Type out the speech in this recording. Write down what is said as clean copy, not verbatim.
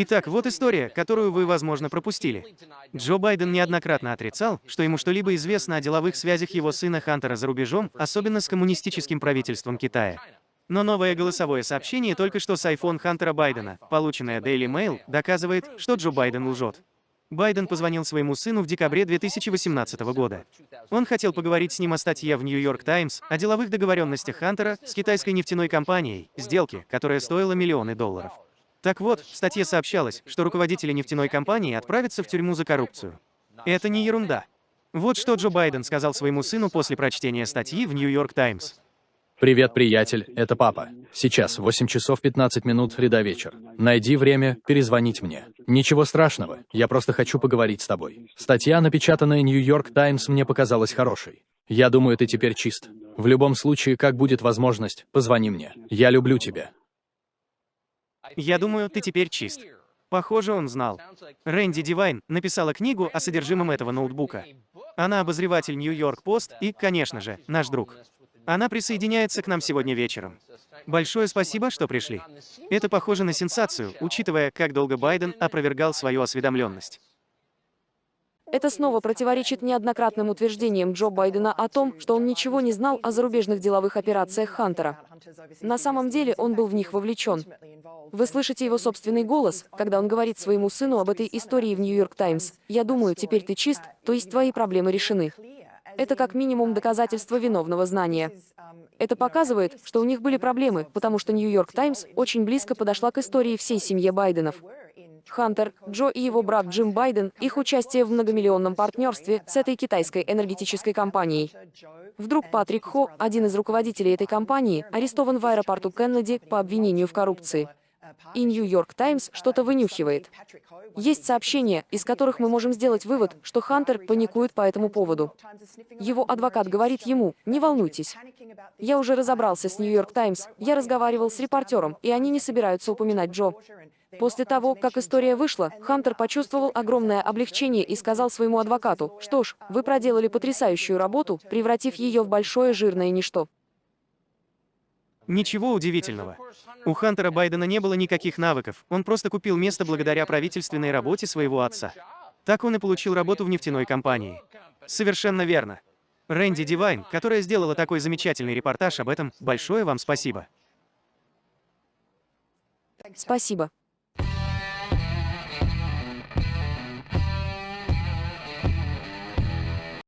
Итак, вот история, которую вы, возможно, пропустили. Джо Байден неоднократно отрицал, что ему что-либо известно о деловых связях его сына Хантера за рубежом, особенно с коммунистическим правительством Китая. Но новое голосовое сообщение только что с iPhone Хантера Байдена, полученное Daily Mail, доказывает, что Джо Байден лжет. Байден позвонил своему сыну в декабре 2018 года. Он хотел поговорить с ним о статье в New York Times о деловых договоренностях Хантера с китайской нефтяной компанией, сделке, которая стоила миллионы долларов. Так вот, в статье сообщалось, что руководители нефтяной компании отправятся в тюрьму за коррупцию. Это не ерунда. Вот что Джо Байден сказал своему сыну после прочтения статьи в New York Times. Привет, приятель, это папа. Сейчас 8 часов 15 минут, среда вечер. Найди время перезвонить мне. Ничего страшного, я просто хочу поговорить с тобой. Статья, напечатанная New York Times, мне показалась хорошей. Я думаю, ты теперь чист. В любом случае, как будет возможность, позвони мне. Я люблю тебя. Я думаю, ты теперь чист. Похоже, он знал. Рэнди Дивайн написала книгу о содержимом этого ноутбука. Она обозреватель New York Post и, конечно же, наш друг. Она присоединяется к нам сегодня вечером. Большое спасибо, что пришли. Это похоже на сенсацию, учитывая, как долго Байден опровергал свою осведомленность. Это снова противоречит неоднократным утверждениям Джо Байдена о том, что он ничего не знал о зарубежных деловых операциях Хантера. На самом деле он был в них вовлечен. Вы слышите его собственный голос, когда он говорит своему сыну об этой истории в New York Times. «Я думаю, теперь ты чист, то есть твои проблемы решены». Это как минимум доказательство виновного знания. Это показывает, что у них были проблемы, потому что New York Times очень близко подошла к истории всей семьи Байденов. Хантер, Джо и его брат Джим Байден, их участие в многомиллионном партнерстве с этой китайской энергетической компанией. Вдруг Патрик Хо, один из руководителей этой компании, арестован в аэропорту Кеннеди по обвинению в коррупции. И New York Times что-то вынюхивает. Есть сообщения, из которых мы можем сделать вывод, что Хантер паникует по этому поводу. Его адвокат говорит ему: «Не волнуйтесь. Я уже разобрался с New York Times, я разговаривал с репортером, и они не собираются упоминать Джо». После того, как история вышла, Хантер почувствовал огромное облегчение и сказал своему адвокату: «Что ж, вы проделали потрясающую работу, превратив ее в большое жирное ничто». Ничего удивительного. У Хантера Байдена не было никаких навыков, он просто купил место благодаря правительственной работе своего отца. Так он и получил работу в нефтяной компании. Совершенно верно. Рэнди Дивайн, которая сделала такой замечательный репортаж об этом, большое вам спасибо. Спасибо.